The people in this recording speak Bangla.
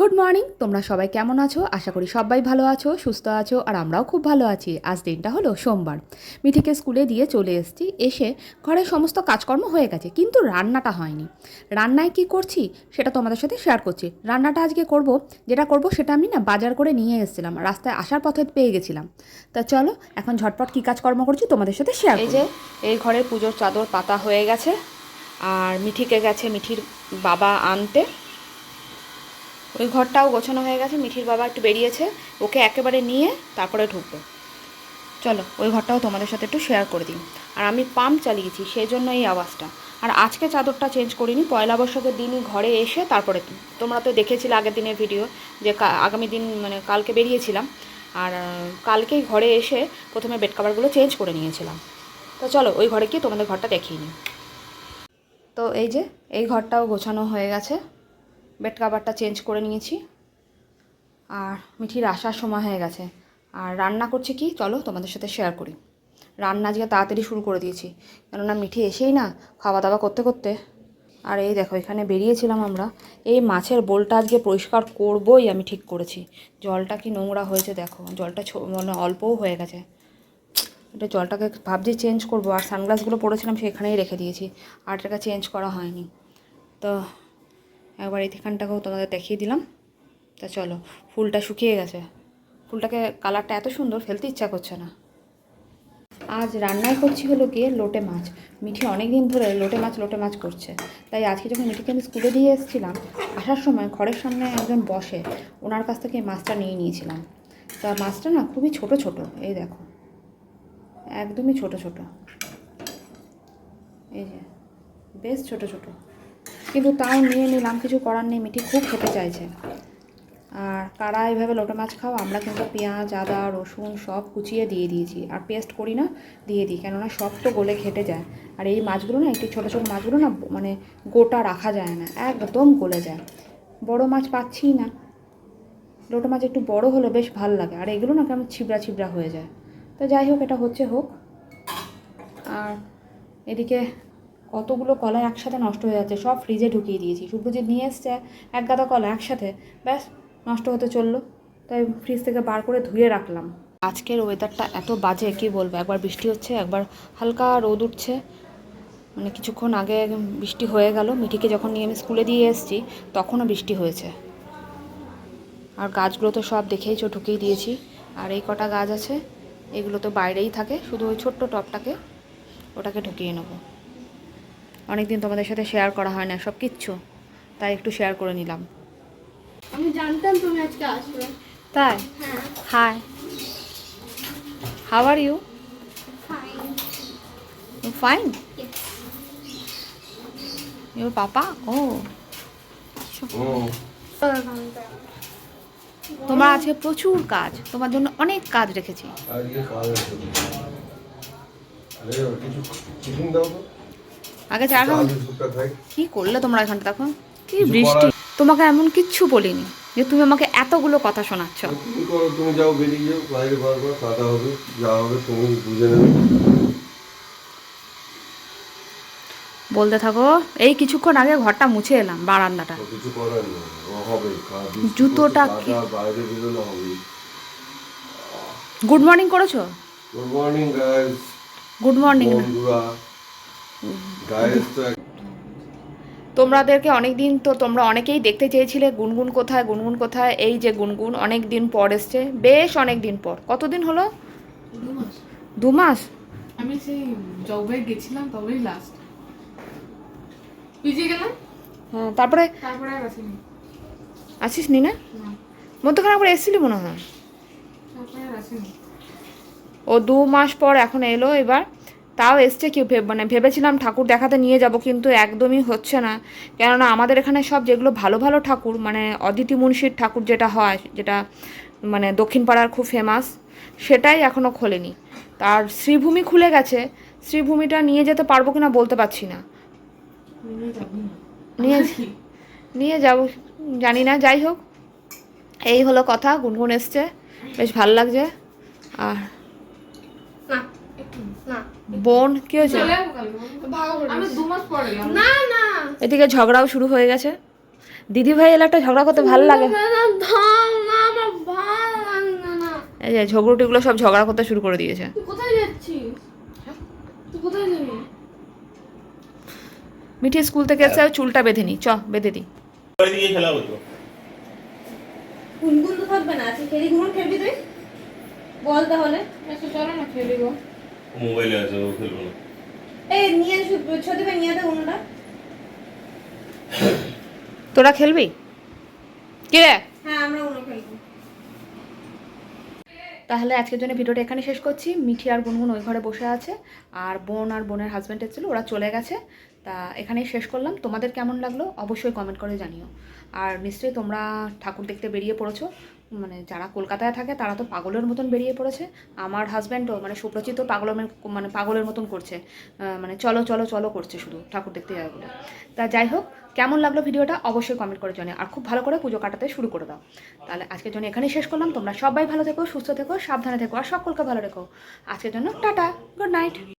গুড মর্নিং, তোমরা সবাই কেমন আছো? আশা করি সবাই ভালো আছো, সুস্থ আছো, আর আমরাও খুব ভালো আছি। আজ দিনটা হলো সোমবার। মিঠিকে স্কুলে দিয়ে চলে এসেছি। এসে ঘরের সমস্ত কাজকর্ম হয়ে গেছে, কিন্তু রান্নাটা হয়নি। রান্নায় কি করছি সেটা তোমাদের সাথে শেয়ার করছি। রান্নাটা আজকে যেটা করব সেটা আমি বাজার করে নিয়ে এসেছিলাম, রাস্তায় আসার পথে পেয়ে গেছিলাম। তা চলো এখন ঝটপট কী কাজকর্ম করছি তোমাদের সাথে শেয়ার করি। এই যে এই ঘরের পুজোর চাদর পাতা হয়ে গেছে, আর মিঠিকে গেছে মিঠির বাবা আনতে। ওই ঘরটাও গোছানো হয়ে গেছে, মিঠির বাবা একটু বেরিয়েছে, ওকে একেবারে নিয়ে তারপরে ঢুকবে। চলো ওই ঘরটাও তোমাদের সাথে একটু শেয়ার করে দিই। আর আমি পাম্প চালিয়েছি, সেই জন্য এই আওয়াজটা। আর আজকে চাদরটা চেঞ্জ করিনি, পয়লা বৈশাখের দিনই ঘরে এসে তারপরে তোমরা তো দেখেছিলে আগের দিনের ভিডিও যে আগামী দিন মানে কালকে বেরিয়েছিলাম, আর কালকেই ঘরে এসে প্রথমে বেড কাভারগুলো চেঞ্জ করে নিয়েছিলাম। তো চলো ওই ঘরে গিয়ে তোমাদের ঘরটা দেখিয়ে নিই। তো এই যে এই ঘরটাও গোছানো হয়ে গেছে, বেড কাভারটা চেঞ্জ করে নিয়েছি, আর মিঠির আসার সময় হয়ে গেছে। আর রান্না করছি কি চলো তোমাদের সাথে শেয়ার করি। রান্না আজকে তাড়াতাড়ি শুরু করে দিয়েছি, কেননা মিঠি এসেই না খাওয়া দাওয়া করতে করতে। আর এই দেখো এখানে বেরিয়েছিলাম আমরা, এই মাছের বোলটা আজকে পরিষ্কার করবই আমি ঠিক করেছি। জলটা কি নোংরা হয়েছে দেখো, জলটা মানে অল্পও হয়ে গেছে। এটা জলটাকে ভাবছি চেঞ্জ করবো, আর সানগ্লাসগুলো পরেছিলাম সেখানেই রেখে দিয়েছি, আর এটাকে চেঞ্জ করা হয়নি। তো একবার এইখানটাকেও তোমাদের দেখিয়ে দিলাম। তা চলো, ফুলটা শুকিয়ে গেছে, ফুলটাকে কালারটা এত সুন্দর, ফেলতে ইচ্ছা করছে না। আজ রান্নায় করছি হলো গিয়ে লোটে মাছ। মিঠি অনেক দিন ধরে লোটে মাছ করছে, তাই আজকে যখন মিঠিকে আমি স্কুলে দিয়ে এসেছিলাম, আসার সময় ঘরের সামনে একজন বসে, ওনার কাছ থেকে মাছটা নিয়ে নিয়েছিলাম। তা মাছটা না খুবই ছোট ছোট, এই দেখো একদমই ছোট ছোট, এই যে বেশ ছোট ছোট, কিন্তু তাও নিয়ে নিলাম, কিছু করার নেই, মিঠি খুব খেতে চাইছে। আর কারা এইভাবে লোটে মাছ খাও? আমরা কিন্তু পেঁয়াজ আদা রসুন সব কুচিয়ে দিয়ে দিয়েছি, আর পেস্ট করি না, দিয়ে দিই, কেননা সব তো গলে খেটে যায়। আর এই মাছগুলো না, একটু ছোটো ছোটো মাছগুলো না মানে গোটা রাখা যায় না, একদম গলে যায়। বড় মাছ পাচ্ছি না, লোটে মাছ একটু বড় হলে বেশ ভালো লাগে, আর এগুলো না কেমন ছিবড়া ছিবড়া হয়ে যায়। তো যাই হোক, এটা হোক। আর এদিকে কতগুলো কলা একসাথে নষ্ট হয়ে যাচ্ছে, সব ফ্রিজে ঢুকিয়ে দিয়েছি। শুভ্রজিৎ নিয়ে এসছে এক গাদা কলা একসাথে, ব্যাস নষ্ট হতে চললো, তাই ফ্রিজ থেকে বার করে ধুয়ে রাখলাম। আজকের ওয়েদারটা এত বাজে কি বলবো, একবার বৃষ্টি হচ্ছে, একবার হালকা রোদ উঠছে। মানে কিছুক্ষণ আগে বৃষ্টি হয়ে গেল, মিঠিকে যখন নিয়ে আমি স্কুলে দিয়ে এসেছি তখনও বৃষ্টি হয়েছে। আর গাছগুলো তো সব দেখেইছো ঢুকিয়ে দিয়েছি, আর এই কটা গাছ আছে এগুলো তো বাইরেই থাকে, শুধু ওই ছোট্ট ওটাকে ঢুকিয়ে নেবো। অনেকদিন তোমাদের সাথে শেয়ার করা হয় না সব কিচ্ছু, তাই একটু শেয়ার করে নিলাম। আমি জানতাম তুমি আজকে আসবে। তাই? হ্যাঁ। Hi, how are you? Fine. You fine? Yes. Your papa? ও তোমার আছে প্রচুর কাজ, তোমার জন্য অনেক কাজ রেখেছি। আগে চা খাও। কি করলে তোমরা এখানটা দেখো, কি বৃষ্টি। তোমাকে এমন কিচ্ছু বলিনি যে তুমি আমাকে এতগুলো কথা শোনাচ্ছ। তুমি যাও, বেরিয়ে যাও, বাইরে বারবার কাদা হবে, যা হবে তুমি বুঝে নেবে। বলতে থাকো। এই কিছুক্ষণ আগে ঘরটা মুছে এলাম, বারান্দাটা। কিছু করার নেই, হবে জুতোটা কি বাইরে বেরোনো হবে। গুড মর্নিং করেছো? Good morning guys. Good morning না, বন্ধুরা গাইস, তো তোমাদেরকে অনেক দিন তো তোমরা অনেকেই দেখতে চেয়েছিলে গুনগুন কোথায়, গুনগুন কোথায়। এই যে গুনগুন অনেক দিন পর এসছে, বেশ অনেক দিন পর। কতদিন হলো? 2 মাস। 2 মাস? আমি সেই জবে গেছিলাম, তবেই লাস্ট পিজি গেলাম। হ্যাঁ, তারপরে আর আসিনি। আসিস নি না? মধ্যখানে একবার এসেছিলি মনে হয়। তারপরে আর আসিনি। ও 2 মাস পর এখন এলো এবার। তাও এসছে কি মানে ভেবেছিলাম ঠাকুর দেখাতে নিয়ে যাব, কিন্তু একদমই হচ্ছে না। কেননা আমাদের এখানে সব যেগুলো ভালো ভালো ঠাকুর, মানে অদিতি মুন্সির ঠাকুর যেটা হয়, যেটা মানে দক্ষিণ পাড়ার খুব ফেমাস, সেটাই এখনও খোলেনি। তার শ্রীভূমি খুলে গেছে, শ্রীভূমিটা নিয়ে যেতে পারবো কিনা বলতে পারছি না। নিয়ে নিয়ে যাব জানি না, যাই হোক এই হলো কথা। গুনগুন এসছে, বেশ ভালো লাগছে। আর বোন কি হয়েছে? আমি 2 মাস পরে এলাম। না না, এদিকে ঝগড়াও শুরু হয়ে গেছে। দিদি ভাই এলে একটা ঝগড়া করতে ভালো লাগে। এই যে ঝগড়ুটিগুলো সব ঝগড়া করতে শুরু করে দিয়েছে। তুই কোথায় যাচ্ছিস? তুই কোথায় যাবি? মিঠি স্কুল থেকে এসে চুলটা বেঁধে নি, চ বেঁধে দি। দিয়ে খেলা হতো। গুনগুন তো থাকবে না, আজকে খেলি ঘুমন খেলবি তুই? বল তাহলে। আচ্ছা চলো না খেলি গো। মোবাইলে আছে, ও খেলবো না। এই নিয়ে ছোট ভাই নিয়ে দে উনুটা। তোরা খেলবি কি রে? হ্যাঁ আমরা উনো খেলবো। তাহলে আজকের জন্য ভিডিওটা এখানে শেষ করছি। মিঠি আর গুনগুন ওই ঘরে বসে আছে, আর বোন আর বোনের হাজব্যান্ড এসেছিলো, ওরা চলে গেছে। তা এখানেই শেষ করলাম। তোমাদের কেমন লাগলো অবশ্যই কমেন্ট করে জানিও। আর নিশ্চয়ই তোমরা ঠাকুর দেখতে বেরিয়ে পড়েছো, মানে যারা কলকাতায় থাকে তারা তো পাগলের মতন বেরিয়ে পড়েছে। আমার হাজব্যান্ডও মানে সুপ্রচিত পাগলের মতন করছে, মানে চলো চলো চলো করছে, শুধু ঠাকুর দেখতে যাবে বলে। তা যাই হোক, কেমন লাগলো ভিডিওটা অবশ্যই কমেন্ট করে জানিও, আর খুব ভালো করে পুজো কাটাতে শুরু করে দাও। তাহলে আজকের জন্য এখানেই শেষ করলাম। তোমরা সবাই ভালো থেকো, সুস্থ থেকো, সাবধানে থেকো, আর সকলকে ভালো রেখো। আজকের জন্য টাটা, গুড নাইট।